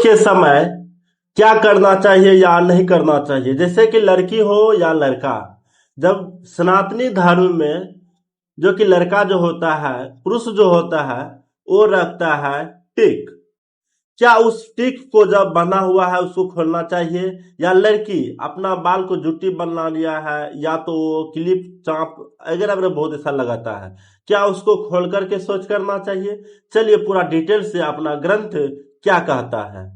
के समय क्या करना चाहिए या नहीं करना चाहिए, जैसे कि लड़की हो या लड़का। जब सनातनी धर्म में जो कि लड़का जो होता है, पुरुष जो होता है, वो रखता है टिक। क्या उस टिक को जब बना हुआ है उसको खोलना चाहिए, या लड़की अपना बाल को जुट्टी बना लिया है या तो वो क्लिप चाप अगर वगैरह बहुत ऐसा लगाता है, क्या उसको खोल करके सोच करना चाहिए? चलिए पूरा डिटेल से अपना ग्रंथ क्या कहता है।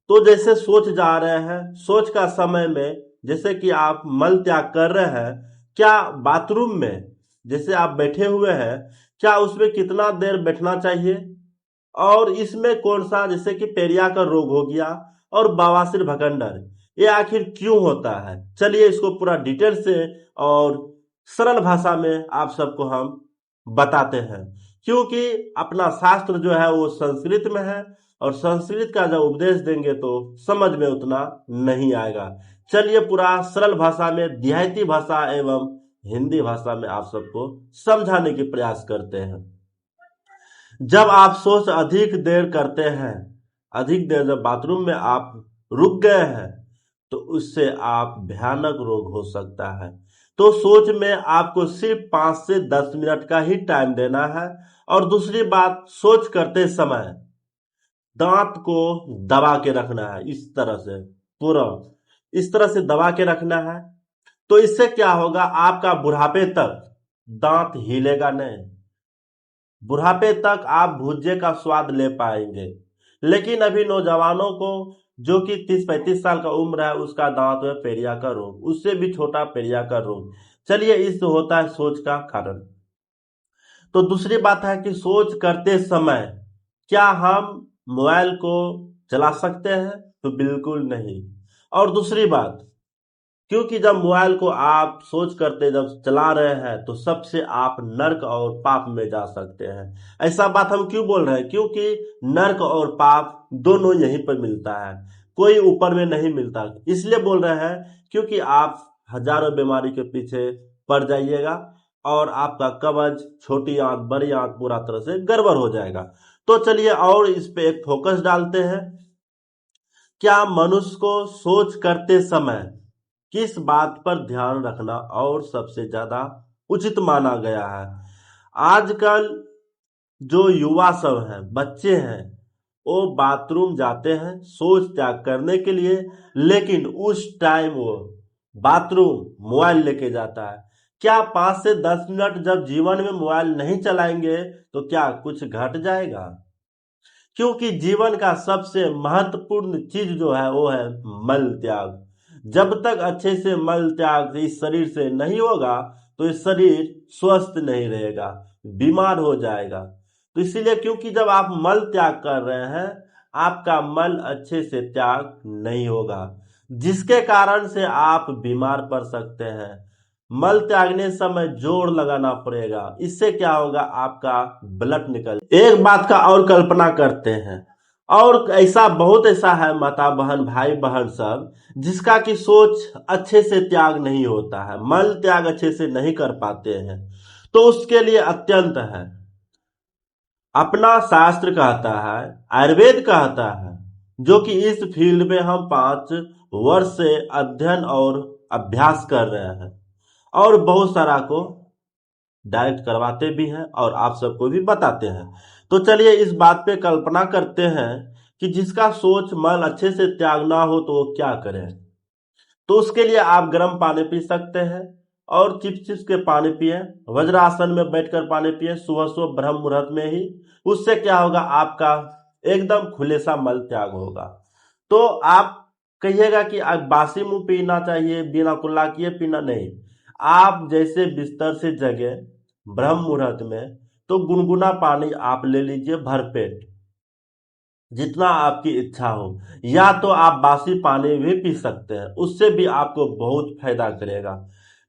तो जैसे सोच जा रहे हैं, सोच का समय में जैसे कि आप मल त्याग कर रहे हैं, क्या बाथरूम में जैसे आप बैठे हुए हैं, क्या उसमें कितना देर बैठना चाहिए, और इसमें कौन सा जैसे कि पेरिया का रोग हो गया और बवासीर भगंडर, ये आखिर क्यों होता है? चलिए इसको पूरा डिटेल से और सरल भाषा में आप सबको हम बताते हैं, क्योंकि अपना शास्त्र जो है वो संस्कृत में है और संस्कृत का जब उपदेश देंगे तो समझ में उतना नहीं आएगा। चलिए पूरा सरल भाषा में, देहाती भाषा एवं हिंदी भाषा में आप सबको समझाने की प्रयास करते हैं। जब आप सोच अधिक देर करते हैं, अधिक देर जब बाथरूम में आप रुक गए हैं, तो उससे आप भयानक रोग हो सकता है। तो सोच में आपको सिर्फ 5 से 10 मिनट का ही टाइम देना है। और दूसरी बात, सोच करते समय दांत को दबा के रखना है, इस तरह से पूरा इस तरह से दबा के रखना है। तो इससे क्या होगा, आपका बुढ़ापे तक दांत हिलेगा नहीं, बुढ़ापे तक आप भुज्जे का स्वाद ले पाएंगे। लेकिन अभी नौजवानों को जो कि 30-35 साल का उम्र है, उसका दांत है पेरिया का रोग, उससे भी छोटा पेरिया का रोग। चलिए इस होता है सोच का कारण। तो दूसरी बात है कि सोच करते समय क्या हम मोबाइल को चला सकते हैं? तो बिल्कुल नहीं। और दूसरी बात, क्योंकि जब मोबाइल को आप सोच करते जब चला रहे हैं तो सबसे आप नर्क और पाप में जा सकते हैं। ऐसा बात हम क्यों बोल रहे हैं? क्योंकि नर्क और पाप दोनों यहीं पर मिलता है, कोई ऊपर में नहीं मिलता। इसलिए बोल रहे हैं क्योंकि आप हजारों बीमारी के पीछे पड़ जाइएगा और आपका कवच, छोटी आंत, बड़ी आंत पूरा तरह से गड़बड़ हो जाएगा। तो चलिए और इस पे एक फोकस डालते हैं। क्या मनुष्य को सोच करते समय किस बात पर ध्यान रखना और सबसे ज्यादा उचित माना गया है? आजकल जो युवा सब हैं, बच्चे हैं, वो बाथरूम जाते हैं सोच त्याग करने के लिए, लेकिन उस टाइम वो बाथरूम मोबाइल लेके जाता है। क्या 5 से 10 मिनट जब जीवन में मोबाइल नहीं चलाएंगे तो क्या कुछ घट जाएगा? क्योंकि जीवन का सबसे महत्वपूर्ण चीज जो है वो है मल त्याग। जब तक अच्छे से मल त्याग इस शरीर से नहीं होगा तो इस शरीर स्वस्थ नहीं रहेगा, बीमार हो जाएगा। तो इसीलिए, क्योंकि जब आप मल त्याग कर रहे हैं, आपका मल अच्छे से त्याग नहीं होगा, जिसके कारण से आप बीमार पड़ सकते हैं। मल त्यागने समय जोर लगाना पड़ेगा, इससे क्या होगा, आपका ब्लड निकल। एक बात का और कल्पना करते हैं, और ऐसा बहुत ऐसा है माता बहन भाई बहन सब, जिसका कि सोच अच्छे से त्याग नहीं होता है, मल त्याग अच्छे से नहीं कर पाते हैं। तो उसके लिए अत्यंत है, अपना शास्त्र कहता है, आयुर्वेद कहता है, जो कि इस फील्ड में हम 5 वर्ष से अध्ययन और अभ्यास कर रहे हैं और बहुत सारा को डायरेक्ट करवाते भी हैं और आप सबको भी बताते हैं। तो चलिए इस बात पे कल्पना करते हैं कि जिसका सोच मल अच्छे से त्याग ना हो तो वो क्या करें। तो उसके लिए आप गर्म पानी पी सकते हैं और चिप्स चिप्स के पानी पिए, वज्रासन में बैठकर पानी पिए सुबह सुबह ब्रह्म मुहूर्त में ही। उससे क्या होगा, आपका एकदम खुले सा मल त्याग होगा। तो आप कहिएगा कि आज बासी मुंह पीना चाहिए, बिना कुल्ला किए पीना नहीं। आप जैसे बिस्तर से जगे ब्रह्म मुहूर्त में, तो गुनगुना पानी आप ले लीजिए भरपेट, जितना आपकी इच्छा हो, या तो आप बासी पानी भी पी सकते हैं, उससे भी आपको बहुत फायदा करेगा।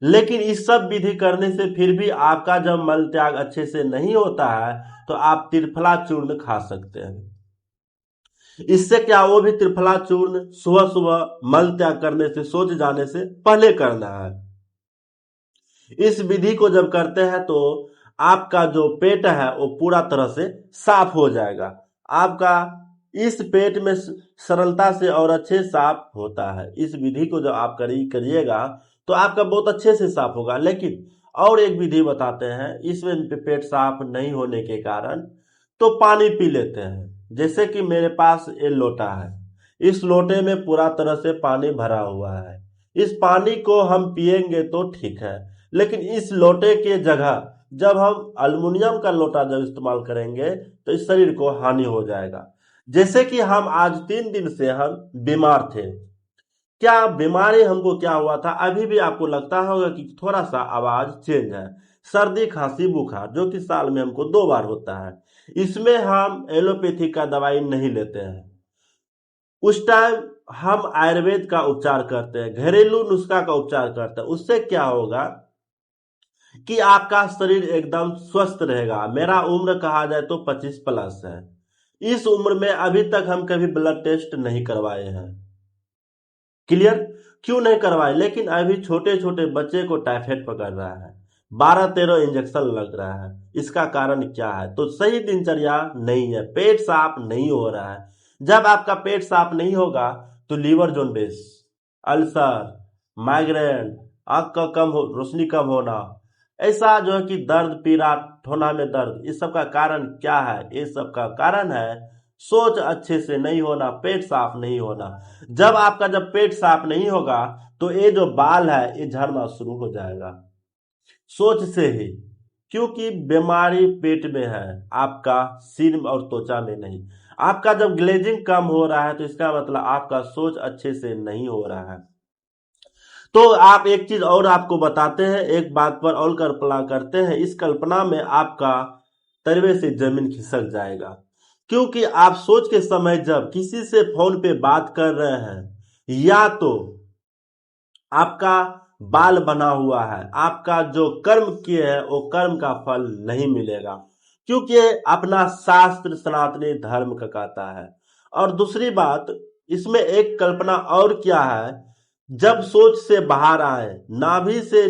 लेकिन इस सब विधि करने से फिर भी आपका जब मल त्याग अच्छे से नहीं होता है तो आप त्रिफला चूर्ण खा सकते हैं। इससे क्या, वो भी त्रिफला चूर्ण सुबह सुबह मल त्याग करने से, सोच जाने से पहले करना है। इस विधि को जब करते हैं तो आपका जो पेट है वो पूरा तरह से साफ हो जाएगा, आपका इस पेट में सरलता से और अच्छे साफ होता है। इस विधि को जब आप करिएगा तो आपका बहुत अच्छे से साफ होगा। लेकिन और एक विधि बताते हैं, इसमें पेट साफ नहीं होने के कारण तो पानी पी लेते हैं। जैसे कि मेरे पास ये लोटा है, इस लोटे में पूरा तरह से पानी भरा हुआ है, इस पानी को हम पिएंगे तो ठीक है। लेकिन इस लोटे के जगह जब हम अल्युमिनियम का लोटा जब इस्तेमाल करेंगे तो इस शरीर को हानि हो जाएगा। जैसे कि हम आज 3 दिन से हम बीमार थे। क्या बीमारी हमको क्या हुआ था, अभी भी आपको लगता होगा कि थोड़ा सा आवाज चेंज है। सर्दी खांसी बुखार जो कि साल में हमको 2 बार होता है। इसमें हम एलोपैथी का दवाई नहीं लेते हैं, उस टाइम हम आयुर्वेद का उपचार करते हैं, घरेलू नुस्खा का उपचार करते हैं। उससे क्या होगा कि आपका शरीर एकदम स्वस्थ रहेगा। मेरा उम्र कहा जाए तो 25+ है। इस उम्र में अभी तक हम कभी ब्लड टेस्ट नहीं करवाए हैं। क्लियर? क्यों नहीं करवाए? लेकिन अभी छोटे छोटे बच्चे को टाइफाइड पकड़ रहा है, 12-13 इंजेक्शन लग रहा है। इसका कारण क्या है? तो सही दिनचर्या नहीं है, पेट साफ नहीं हो रहा है। जब आपका पेट साफ नहीं होगा तो लीवर जॉन्डिस, अल्सर, माइग्रेन, आंख का रोशनी कम होना, ऐसा जो है कि दर्द, पीड़ा, ठोना में दर्द, इस सब का कारण क्या है? ये सब का कारण है सोच अच्छे से नहीं होना, पेट साफ नहीं होना। जब आपका जब पेट साफ नहीं होगा तो ये जो बाल है ये झड़ना शुरू हो जाएगा, सोच से ही। क्योंकि बीमारी पेट में है, आपका सिर और त्वचा में नहीं। आपका जब ग्लेजिंग कम हो रहा है तो इसका मतलब आपका सोच अच्छे से नहीं हो रहा है। तो आप एक चीज और आपको बताते हैं, एक बात पर और कल्पना करते हैं। इस कल्पना में आपका तलवे से जमीन खिसक जाएगा। क्योंकि आप सोच के समय जब किसी से फोन पे बात कर रहे हैं या तो आपका बाल बना हुआ है, आपका जो कर्म किए है वो कर्म का फल नहीं मिलेगा, क्योंकि अपना शास्त्र सनातनी धर्म का कहता है। और दूसरी बात, इसमें एक कल्पना और क्या है, जब सोच से बाहर आए, नाभि से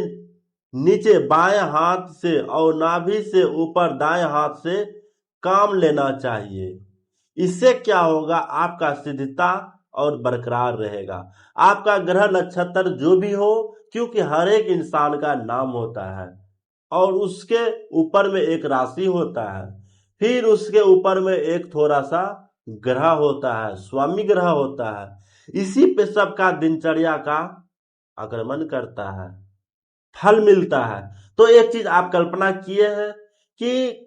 नीचे बाएं हाथ से और नाभि से ऊपर दाएं हाथ से काम लेना चाहिए। इससे क्या होगा, आपका सिद्धता और बरकरार रहेगा। आपका ग्रह नक्षत्र जो भी हो, क्योंकि हर एक इंसान का नाम होता है और उसके ऊपर में एक राशि होता है, फिर उसके ऊपर में एक थोड़ा सा ग्रह होता है, स्वामी ग्रह होता है। इसी पे सबका दिनचर्या का आक्रमण करता है, फल मिलता है। तो एक चीज आप कल्पना किए हैं कि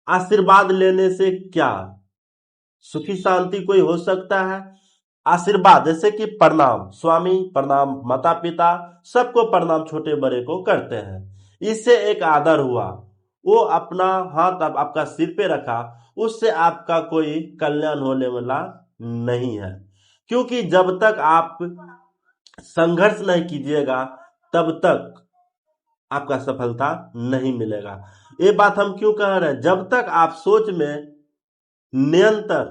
आशीर्वाद लेने से क्या सुखी शांति कोई हो सकता है? आशीर्वाद जैसे कि प्रणाम, स्वामी प्रणाम, माता पिता सबको प्रणाम, छोटे बड़े को करते हैं, इससे एक आदर हुआ। वो अपना हाथ आपका सिर पे रखा, उससे आपका कोई कल्याण होने वाला नहीं है। क्योंकि जब तक आप संघर्ष नहीं कीजिएगा तब तक आपका सफलता नहीं मिलेगा। ये बात हम क्यों कह रहे हैं? जब तक आप सोच में निरंतर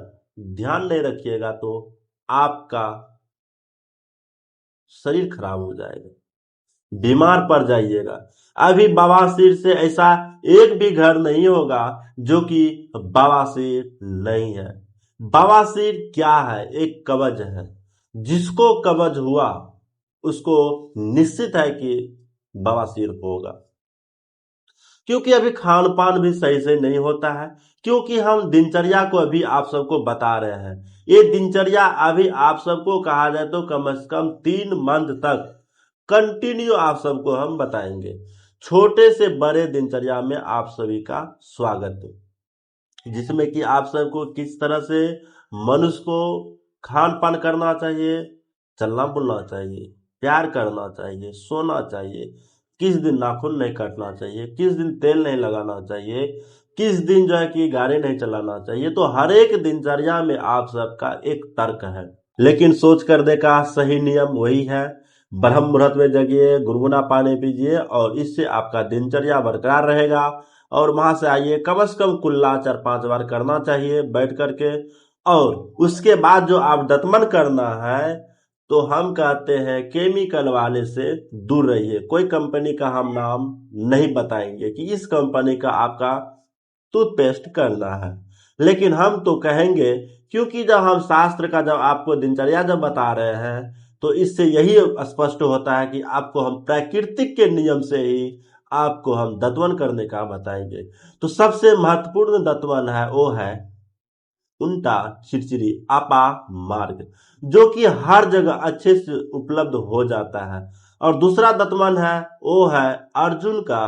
ध्यान नहीं रखिएगा तो आपका शरीर खराब हो जाएगा, बीमार पड़ जाइएगा। अभी बवासीर से ऐसा एक भी घर नहीं होगा जो कि बवासीर नहीं है। बवासीर क्या है? एक कब्ज है। जिसको कब्ज हुआ उसको निश्चित है कि बवासीर होगा। क्योंकि अभी खान पान भी सही से नहीं होता है। क्योंकि हम दिनचर्या को अभी आप सबको बता रहे हैं, ये दिनचर्या अभी आप सबको कहा जाए तो कम से कम 3 मंथ तक कंटिन्यू आप सबको हम बताएंगे। छोटे से बड़े दिनचर्या में आप सभी का स्वागत है, जिसमें कि आप सबको किस तरह से मनुष्य को खान पान करना चाहिए, चलना बुलना चाहिए, प्यार करना चाहिए, सोना चाहिए, किस दिन नाखून नहीं काटना चाहिए, किस दिन तेल नहीं लगाना चाहिए, किस दिन जो है कि गाड़ी नहीं चलाना चाहिए। तो हर एक दिनचर्या में आप सबका एक तर्क है, लेकिन सोच करने का सही नियम वही है। ब्रह्म मुहूर्त में जगिए, गुनगुना पानी पीजिए और इससे आपका दिनचर्या बरकरार रहेगा। और वहां से आइए, कम से कम कुल्ला 4-5 बार करना चाहिए बैठ करके। और उसके बाद जो आप दतमन करना है तो हम कहते हैं केमिकल वाले से दूर रहिए। कोई कंपनी का हम नाम नहीं बताएंगे कि इस कंपनी का आपका टूथपेस्ट करना है। लेकिन हम तो कहेंगे, क्योंकि जब हम शास्त्र का जब आपको दिनचर्या जब बता रहे हैं तो इससे यही स्पष्ट होता है कि आपको हम प्राकृतिक के नियम से ही आपको हम दत्वन करने का बताएंगे। तो सबसे महत्वपूर्ण दत्वन है वो है उल्टा चिरचिरी आपा मार्ग, जो कि हर जगह अच्छे से उपलब्ध हो जाता है। और दूसरा दत्वन है वो है अर्जुन का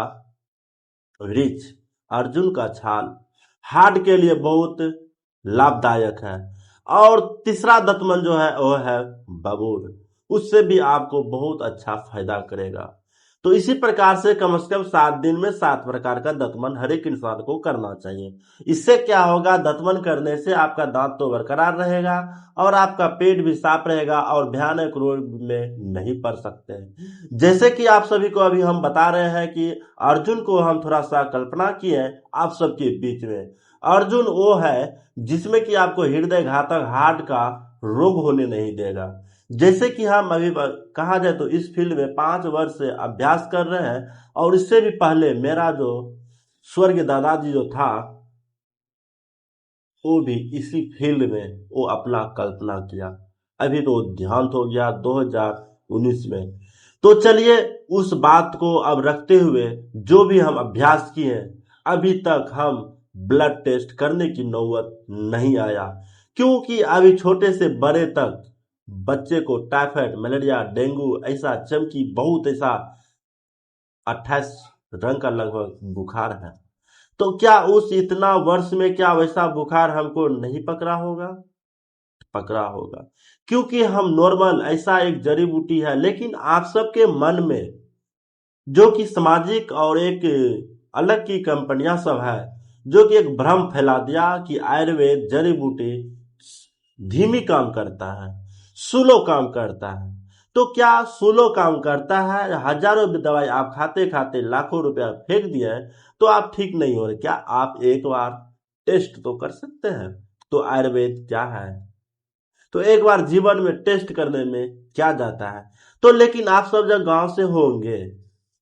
वृक्ष, अर्जुन का छाल, हार्ट के लिए बहुत लाभदायक है। और तीसरा दतमन जो है वो है बबूल, उससे भी आपको बहुत अच्छा फायदा करेगा। तो इसी प्रकार से कम 7 दिन में 7 प्रकार का दतमन हर एक इंसान को करना चाहिए। इससे क्या होगा, दतमन करने से आपका दांत तो बरकरार रहेगा और आपका पेट भी साफ रहेगा और भयानक रोग में नहीं पड़ सकते हैं। जैसे कि आप सभी को अभी हम बता रहे हैं कि अर्जुन को हम थोड़ा सा कल्पना किए आप सबके बीच में। अर्जुन वो है जिसमें कि आपको हृदय घातक हार्ट का रोग होने नहीं देगा। जैसे कि हम अभी कहा जाए तो इस फील्ड में 5 वर्ष से अभ्यास कर रहे हैं, और इससे भी पहले मेरा जो स्वर्गीय दादाजी जो था वो भी इसी फील्ड में वो अपना कल्पना किया। अभी तो देहांत हो गया 2019 में। तो चलिए उस बात को अब रखते हुए जो भी हम अभ्यास किए अभी तक हम ब्लड टेस्ट करने की नौबत नहीं आया, क्योंकि अभी छोटे से बड़े तक बच्चे को टाइफाइड, मलेरिया, डेंगू, ऐसा चमकी बहुत ऐसा 28 रंग का लगभग बुखार है। तो क्या उस इतना वर्ष में क्या वैसा बुखार हमको नहीं पकड़ा होगा? पकड़ा होगा, क्योंकि हम नॉर्मल ऐसा एक जड़ी बूटी है। लेकिन आप सबके मन में जो कि सामाजिक और एक अलग की कंपनियां सब है जो कि एक भ्रम फैला दिया कि आयुर्वेद जड़ी बूटी धीमी काम करता है, स्लो काम करता है। तो क्या स्लो काम करता है? हजारों दवाई आप खाते खाते लाखों रुपया फेंक दिए तो आप ठीक नहीं हो रहे, क्या आप एक बार टेस्ट तो कर सकते हैं? तो आयुर्वेद क्या है? तो एक बार जीवन में टेस्ट करने में क्या जाता है? तो लेकिन आप सब जब गांव से होंगे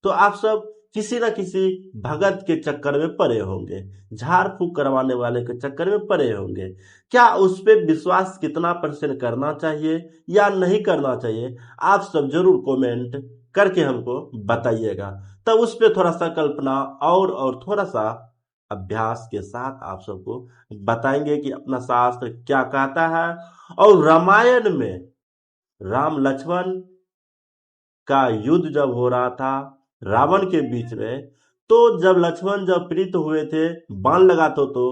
तो आप सब किसी न किसी भगत के चक्कर में पड़े होंगे, झाड़ फूक करवाने वाले के चक्कर में पड़े होंगे। क्या उस पर विश्वास कितना % करना चाहिए या नहीं करना चाहिए, आप सब जरूर कमेंट करके हमको बताइएगा। तब उस पर थोड़ा सा कल्पना और थोड़ा सा अभ्यास के साथ आप सबको बताएंगे कि अपना शास्त्र क्या कहता है। और रामायण में राम लक्ष्मण का युद्ध जब हो रहा था रावण के बीच में, तो जब लक्ष्मण जब प्रीत हुए थे बाण लगाते तो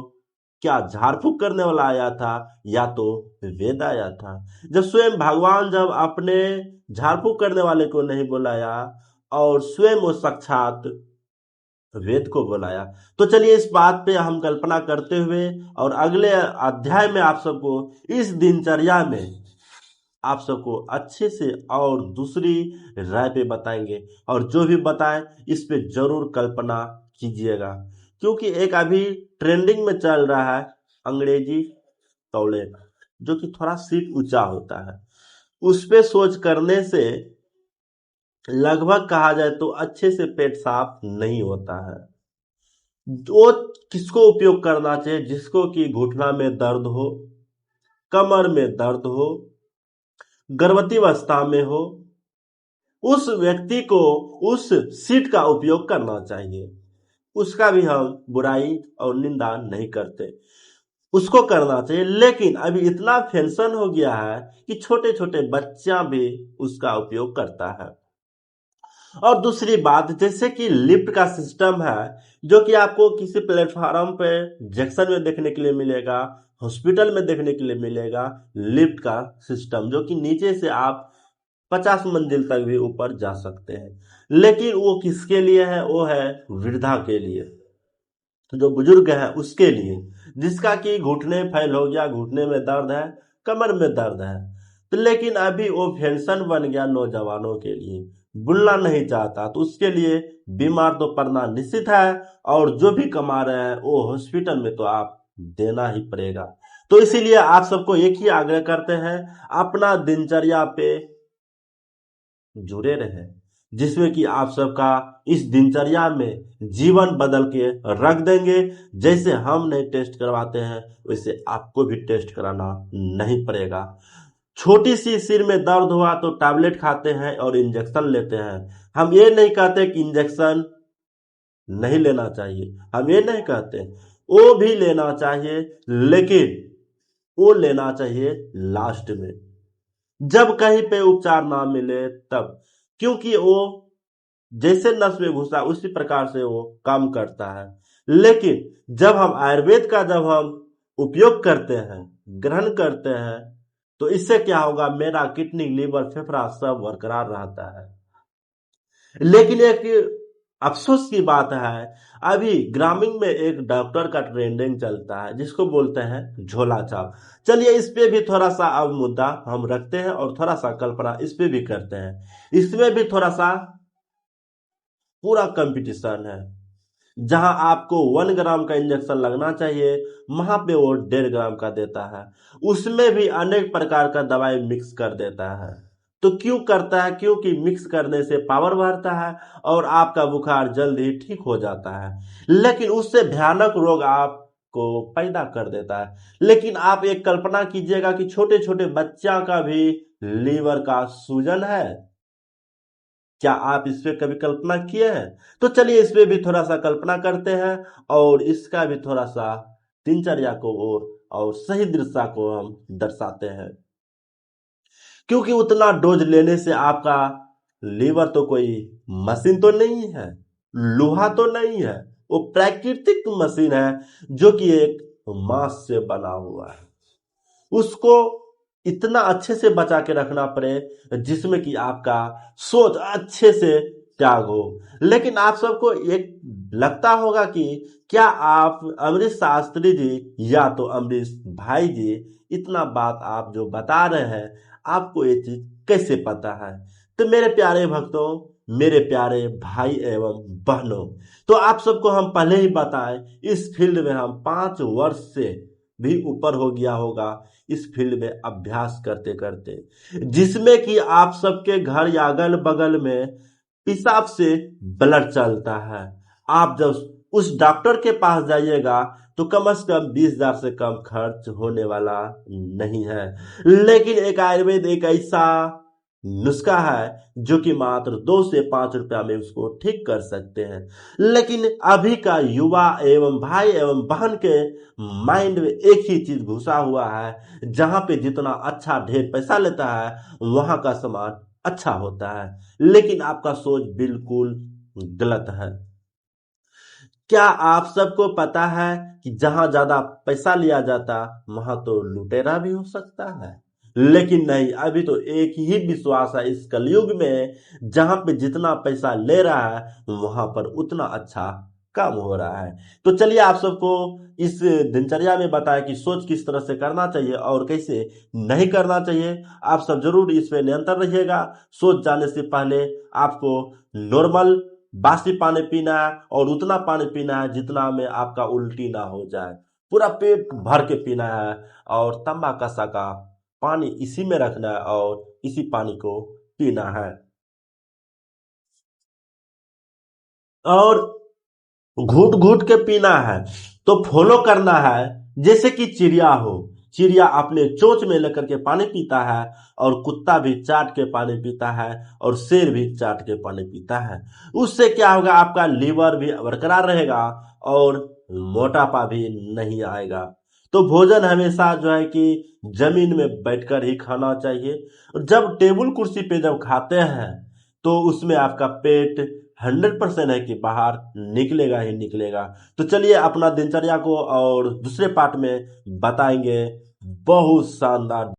क्या झाड़ फूक करने वाला आया था या तो वेद आया था? जब स्वयं भगवान जब अपने झाड़ फूक करने वाले को नहीं बुलाया और स्वयं वो साक्षात वेद को बुलाया। तो चलिए इस बात पे हम कल्पना करते हुए और अगले अध्याय में आप सबको इस दिनचर्या में आप सबको अच्छे से और दूसरी राय पे बताएंगे। और जो भी बताएं इस पे जरूर कल्पना कीजिएगा, क्योंकि एक अभी ट्रेंडिंग में चल रहा है अंग्रेजी टॉयलेट, जो कि थोड़ा सीट ऊंचा होता है। उस पे सोच करने से लगभग कहा जाए तो अच्छे से पेट साफ नहीं होता है। वो किसको उपयोग करना चाहिए? जिसको कि घुटना में दर्द हो, कमर में दर्द हो, गर्भवती अवस्था में हो, उस व्यक्ति को उस सीट का उपयोग करना चाहिए। उसका भी हम बुराई और निंदा नहीं करते, उसको करना चाहिए। लेकिन अभी इतना फैशन हो गया है कि छोटे छोटे बच्चा भी उसका उपयोग करता है। और दूसरी बात, जैसे कि लिफ्ट का सिस्टम है जो कि आपको किसी प्लेटफॉर्म पे जंक्शन में देखने के लिए मिलेगा, हॉस्पिटल में देखने के लिए मिलेगा। लिफ्ट का सिस्टम जो कि नीचे से आप 50 मंजिल तक भी ऊपर जा सकते हैं। लेकिन वो किसके लिए है? वो है वृद्धा के लिए, जो बुजुर्ग है उसके लिए, जिसका कि घुटने फैल हो गया, घुटने में दर्द है, कमर में दर्द है। तो लेकिन अभी वो फैशन बन गया नौजवानों के लिए, बुलना नहीं चाहता, तो उसके लिए बीमार तो पड़ना निश्चित है। और जो भी कमा रहे हैं वो हॉस्पिटल में तो आप देना ही पड़ेगा। तो इसीलिए आप सबको एक ही आग्रह करते हैं, अपना दिनचर्या पे जुड़े रहे, जिसमें कि आप सबका इस दिनचर्या में जीवन बदल के रख देंगे। जैसे हम नहीं टेस्ट करवाते हैं वैसे आपको भी टेस्ट कराना नहीं पड़ेगा। छोटी सी सिर में दर्द हुआ तो टैबलेट खाते हैं और इंजेक्शन लेते हैं। हम ये नहीं कहते कि इंजेक्शन नहीं लेना चाहिए, हम ये नहीं कहते, वो भी लेना चाहिए, लेकिन वो लेना चाहिए लास्ट में, जब कहीं पे उपचार ना मिले तब। क्योंकि वो जैसे नस में घुसा उसी प्रकार से वो काम करता है। लेकिन जब हम आयुर्वेद का जब हम उपयोग करते हैं, ग्रहण करते हैं, तो इससे क्या होगा, मेरा किडनी लीवर फेफड़ा सब बरकरार रहता है। लेकिन एक अफसोस की बात है, अभी ग्रामीण में एक डॉक्टर का ट्रेंडिंग चलता है जिसको बोलते हैं झोला छाप। चलिए इस पे भी थोड़ा सा अब मुद्दा हम रखते हैं और थोड़ा सा कल्पना इस पे भी करते हैं। इसमें भी थोड़ा सा पूरा कंपटीशन है। जहां आपको 1 ग्राम का इंजेक्शन लगना चाहिए वहां पे वो 1.5 ग्राम का देता है। उसमें भी अनेक प्रकार का दवाई मिक्स कर देता है। तो क्यों करता है? क्योंकि मिक्स करने से पावर बढ़ता है और आपका बुखार जल्दी ठीक हो जाता है, लेकिन उससे भयानक रोग आपको पैदा कर देता है। लेकिन आप एक कल्पना कीजिएगा कि छोटे छोटे बच्चा का भी लीवर का सूजन है। क्या आप इस पे कभी कल्पना किए हैं? तो चलिए इस पे भी थोड़ा सा कल्पना करते हैं और इसका भी थोड़ा सा दिनचर्या को और सही दिशा को हम दर्शाते हैं। क्योंकि उतना डोज लेने से आपका लीवर तो कोई मशीन तो नहीं है, लोहा तो नहीं है, वो प्राकृतिक मशीन है जो कि एक मांस से बना हुआ है। उसको इतना अच्छे से बचा के रखना पड़े जिसमें कि आपका सोच अच्छे से त्याग हो। लेकिन आप सबको एक लगता होगा कि क्या आप अमरीश शास्त्री जी या तो अमरीश भाई जी इतना बात आप जो बता रहे हैं आपको ये चीज कैसे पता है? तो मेरे प्यारे भक्तों, मेरे प्यारे भाई एवं बहनों, तो आप सबको हम पहले ही बताएं, इस फील्ड में हम 5 वर्ष से भी ऊपर हो गया होगा इस फील्ड में अभ्यास करते करते, जिसमें कि आप सबके घर या अगल बगल में पेशाब से ब्लड चलता है। आप जब उस डॉक्टर के पास जाइएगा तो कम से कम 20,000 से कम खर्च होने वाला नहीं है। लेकिन एक आयुर्वेद एक ऐसा नुस्खा है जो कि मात्र 2 से 5 रुपया में उसको ठीक कर सकते हैं। लेकिन अभी का युवा एवं भाई एवं बहन के माइंड में एक ही चीज घुसा हुआ है, जहां पे जितना अच्छा ढेर पैसा लेता है वहां का सामान अच्छा होता है। लेकिन आपका सोच बिल्कुल गलत है। क्या आप सबको पता है कि जहां ज्यादा पैसा लिया जाता वहां तो लुटेरा भी हो सकता है? लेकिन नहीं, अभी तो एक ही विश्वास है इस कलयुग में, जहां पे जितना पैसा ले रहा है वहां पर उतना अच्छा काम हो रहा है। तो चलिए आप सबको इस दिनचर्या में बताया कि सोच किस तरह से करना चाहिए और कैसे नहीं करना चाहिए। आप सब जरूर इस पे नियंत्रण रहिएगा। सोच जाने से पहले आपको नॉर्मल बासी पानी पीना है और उतना पानी पीना है जितना में आपका उल्टी ना हो जाए। पूरा पेट भर के पीना है और तंबा कसा का पानी इसी में रखना है और इसी पानी को पीना है। और घूट घूट के पीना है, तो फॉलो करना है जैसे कि चिड़िया हो। चिड़िया अपने चोंच में लेकर के पानी पीता है और कुत्ता भी चाट के पानी पीता है और शेर भी चाट के पानी पीता है। उससे क्या होगा, आपका लीवर भी बरकरार रहेगा और मोटापा भी नहीं आएगा। तो भोजन हमेशा जो है कि जमीन में बैठकर ही खाना चाहिए। जब टेबल कुर्सी पे जब खाते हैं तो उसमें आपका पेट 100% है कि बाहर निकलेगा ही निकलेगा। तो चलिए अपना दिनचर्या को और दूसरे पार्ट में बताएंगे। बहुत शानदार।